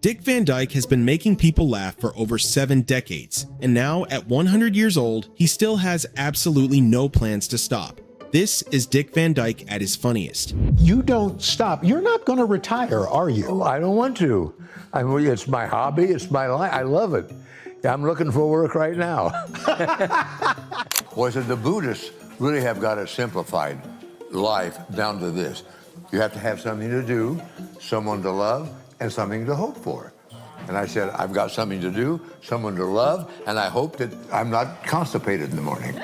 Dick Van Dyke has been making people laugh for over 7 decades, and now at 100 years old, he still has absolutely no plans to stop. This is Dick Van Dyke at his funniest. You don't stop. You're not going to retire, are you? Oh, I don't want to. I mean, it's my hobby. It's my life. I love it. I'm looking for work right now. Was it the Buddhists really have got a simplified life down to this? You have to have something to do, someone to love, and something to hope for. And I said, I've got something to do, someone to love, and I hope that I'm not constipated in the morning.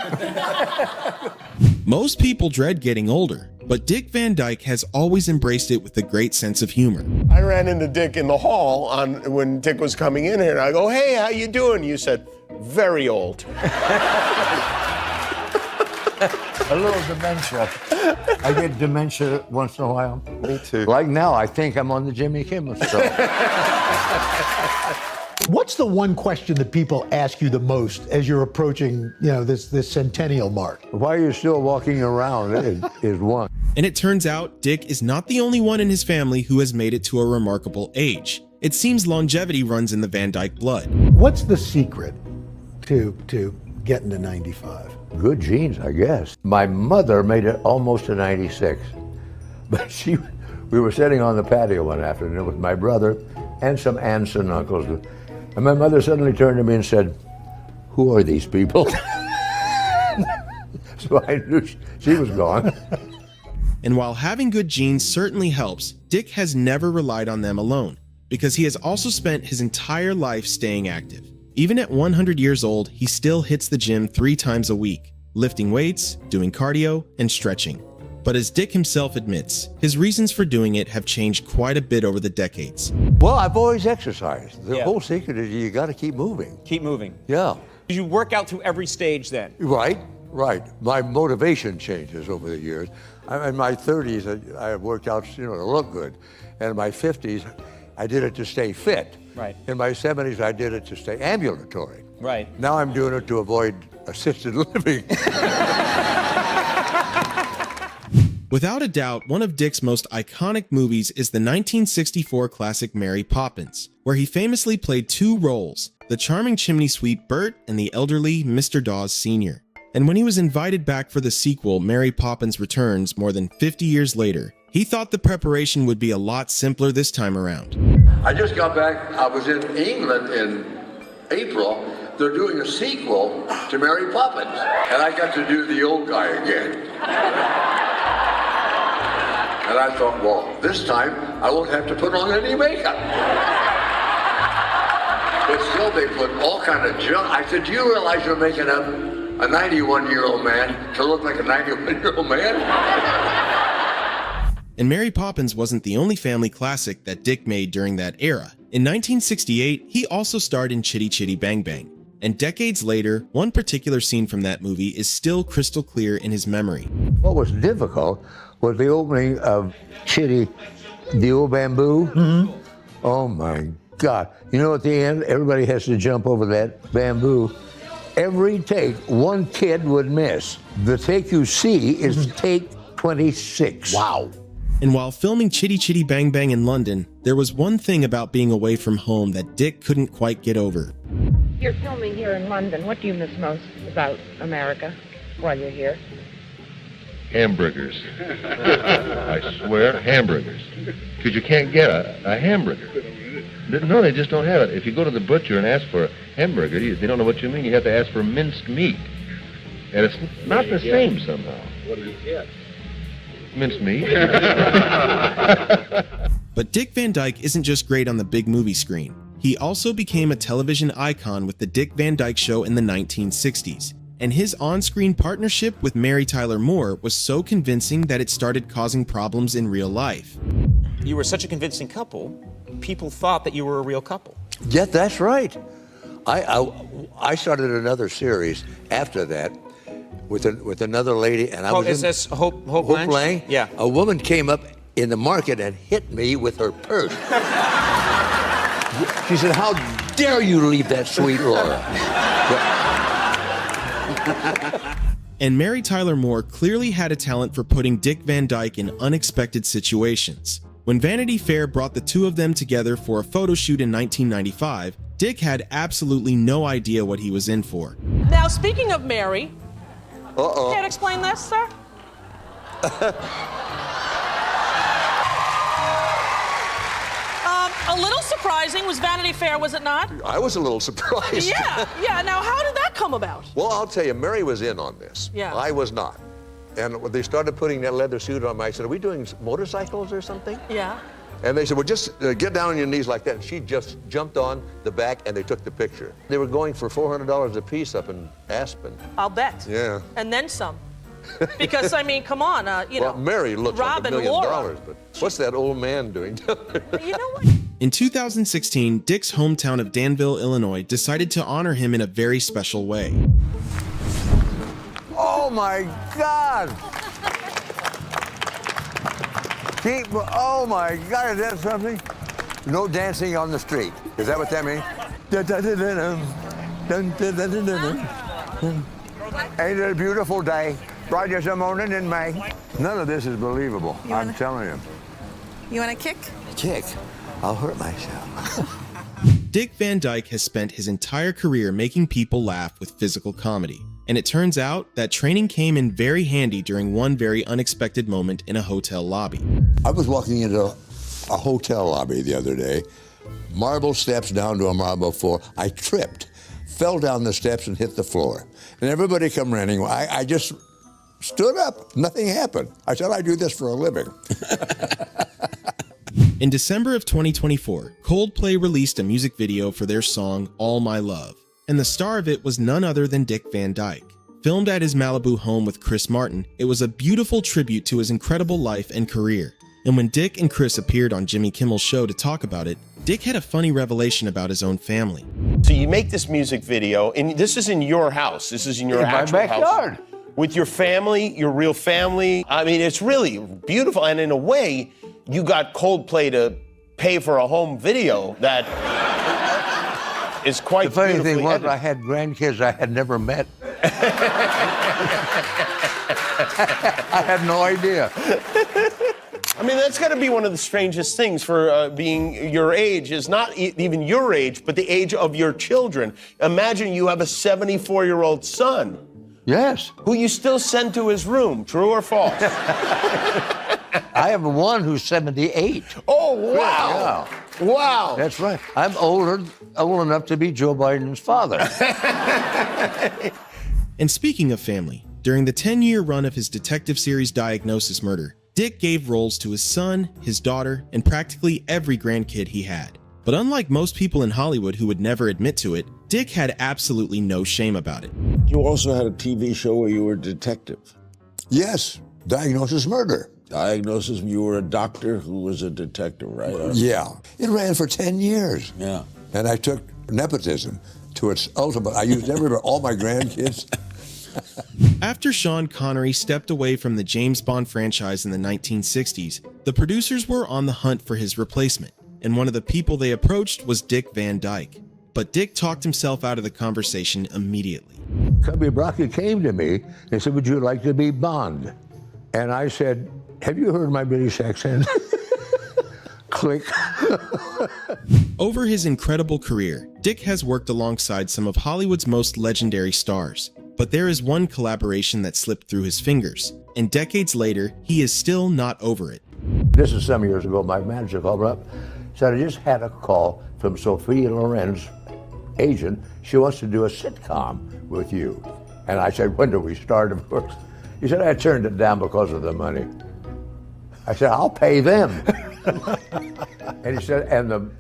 Most people dread getting older, but Dick Van Dyke has always embraced it with a great sense of humor. I ran into Dick in the hall when Dick was coming in here, and I go, hey, how you doing? You said, very old. A little dementia. I get dementia once in a while. Me too. Like now, I think I'm on the Jimmy Kimmel show. What's the one question that people ask you the most as you're approaching, this centennial mark? Why are you still walking around is one. And it turns out Dick is not the only one in his family who has made it to a remarkable age. It seems longevity runs in the Van Dyke blood. What's the secret to getting to 95? Good genes, I guess. My mother made it almost to 96. But we were sitting on the patio one afternoon with my brother and some aunts and uncles. And my mother suddenly turned to me and said, who are these people? So I knew she was gone. And while having good genes certainly helps, Dick has never relied on them alone, because he has also spent his entire life staying active. Even at 100 years old, he still hits the gym 3 times a week, lifting weights, doing cardio, and stretching. But as Dick himself admits, his reasons for doing it have changed quite a bit over the decades. Well, I've always exercised. The whole secret is you got to keep moving. Keep moving. Yeah. You work out through every stage then? Right. My motivation changes over the years. In my 30s, I worked out, to look good. And in my 50s, I did it to stay fit. Right. In my 70s, I did it to stay ambulatory. Right. Now I'm doing it to avoid assisted living. Without a doubt, one of Dick's most iconic movies is the 1964 classic Mary Poppins, where he famously played 2 roles, the charming chimney sweep Bert and the elderly Mr. Dawes Sr. And when he was invited back for the sequel, Mary Poppins Returns, more than 50 years later, he thought the preparation would be a lot simpler this time around. I just got back. I was in England in April. They're doing a sequel to Mary Poppins. And I got to do the old guy again. And I thought, well, this time I won't have to put on any makeup. But still, they put all kind of junk. I said, do you realize you're making up a 91-year-old man to look like a 91-year-old man? And Mary Poppins wasn't the only family classic that Dick made during that era. In 1968, he also starred in Chitty Chitty Bang Bang. And decades later, one particular scene from that movie is still crystal clear in his memory. What was difficult was the opening of Chitty, the old bamboo. Mm-hmm. Oh my God. At the end, everybody has to jump over that bamboo. Every take, one kid would miss. The take you see is take 26. Wow. And while filming Chitty Chitty Bang Bang in London, there was one thing about being away from home that Dick couldn't quite get over. You're filming here in London. What do you miss most about America while you're here? Hamburgers. I swear, hamburgers. Because you can't get a hamburger. No, they just don't have it. If you go to the butcher and ask for a hamburger, they don't know what you mean. You have to ask for minced meat. And it's not the same somehow. What do you get? Minced meat. But Dick Van Dyke isn't just great on the big movie screen. He also became a television icon with the Dick Van Dyke Show in the 1960s. And his on-screen partnership with Mary Tyler Moore was so convincing that it started causing problems in real life. You were such a convincing couple, people thought that you were a real couple. Yeah, that's right. I started another series after that with another lady, and I was is this Hope Lang? Yeah. A woman came up in the market and hit me with her purse. She said, "How dare you leave that sweet Laura?" And Mary Tyler Moore clearly had a talent for putting Dick Van Dyke in unexpected situations. When Vanity Fair brought the two of them together for a photo shoot in 1995, Dick had absolutely no idea what he was in for. Now, speaking of Mary, Uh-oh. can't explain this, sir? A little surprising was Vanity Fair, was it not? I was a little surprised. Yeah. Now, how did that come about? Well, I'll tell you, Mary was in on this. Yeah. I was not. And when they started putting that leather suit on me, I said, are we doing motorcycles or something? Yeah. And they said, well, just get down on your knees like that. And she just jumped on the back and they took the picture. They were going for $400 a piece up in Aspen. I'll bet. Yeah. And then some. Because, I mean, come on, Well, Mary looks Rob like $1 and million, Laura. but what's that old man doing down there? You know what? In 2016, Dick's hometown of Danville, Illinois, decided to honor him in a very special way. Oh my God! Oh my God, is that something? No dancing on the street. Is that what that means? Ain't it a beautiful day? Bright as a morning in May. None of this is believable, I'm telling you. You want a kick? Kick? I'll hurt myself. Dick Van Dyke has spent his entire career making people laugh with physical comedy. And it turns out that training came in very handy during one very unexpected moment in a hotel lobby. I was walking into a hotel lobby the other day, marble steps down to a marble floor. I tripped, fell down the steps and hit the floor. And everybody come running. I just stood up, nothing happened. I said, I do this for a living. In December of 2024, Coldplay released a music video for their song All My Love, and the star of it was none other than Dick Van Dyke. Filmed at his Malibu home with Chris Martin, it was a beautiful tribute to his incredible life and career. And when Dick and Chris appeared on Jimmy Kimmel's show to talk about it, Dick had a funny revelation about his own family. So you make this music video, and this is in your house. This is in your actual my backyard. house. With your family, your real family. I mean, it's really beautiful. And in a way, you got Coldplay to pay for a home video that is quite The funny beautifully thing was, edited. I had grandkids I had never met. I had no idea. I mean, that's got to be one of the strangest things for being your age, is not even your age, but the age of your children. Imagine you have a 74-year-old son. Yes. Who you still send to his room, true or false? I have one who's 78. Oh, wow. Yeah. Wow. That's right. I'm old enough to be Joe Biden's father. And speaking of family, during the 10-year run of his detective series Diagnosis Murder, Dick gave roles to his son, his daughter, and practically every grandkid he had. But unlike most people in Hollywood who would never admit to it, Dick had absolutely no shame about it. You also had a TV show where you were a detective. Yes, Diagnosis Murder. Diagnosis, you were a doctor who was a detective, right? Yeah. It ran for 10 years. Yeah. And I took nepotism to its ultimate. I used all my grandkids. After Sean Connery stepped away from the James Bond franchise in the 1960s, the producers were on the hunt for his replacement, and one of the people they approached was Dick Van Dyke. But Dick talked himself out of the conversation immediately. Cubby Brockett came to me and said, would you like to be Bond? And I said, have you heard my British accent? Click. Over his incredible career, Dick has worked alongside some of Hollywood's most legendary stars. But there is one collaboration that slipped through his fingers, and decades later, he is still not over it. This is some years ago. My manager called me up, said, I just had a call from Sophia Loren's agent. She wants to do a sitcom with you. And I said, when do we start, of course? He said, I turned it down because of the money. I said, I'll pay them. And he said,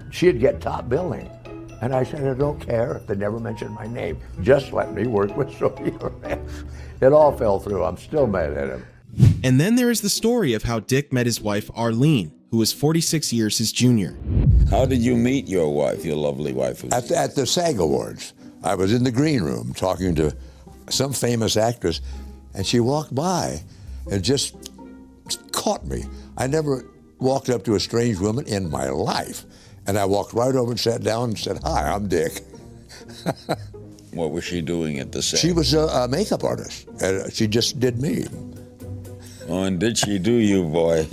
she'd get top billing. And I said, I don't care if they never mention my name. Just let me work with Sophia Loren. It all fell through. I'm still mad at him. And then there is the story of how Dick met his wife, Arlene, who was 46 years his junior. How did you meet your wife, your lovely wife? At the SAG Awards. I was in the green room talking to some famous actress, and she walked by and just caught me. I never walked up to a strange woman in my life. And I walked right over and sat down and said, hi, I'm Dick. What was she doing at the set? She was a makeup artist, and she just did me. Oh, and did she do you, boy?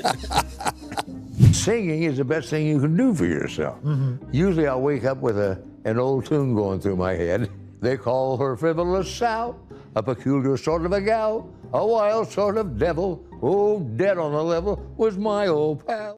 Singing is the best thing you can do for yourself. Usually I'll wake up with an old tune going through my head. They call her frivolous Sal, a peculiar sort of a gal, a wild sort of devil. Oh, dead on the level was my old pal.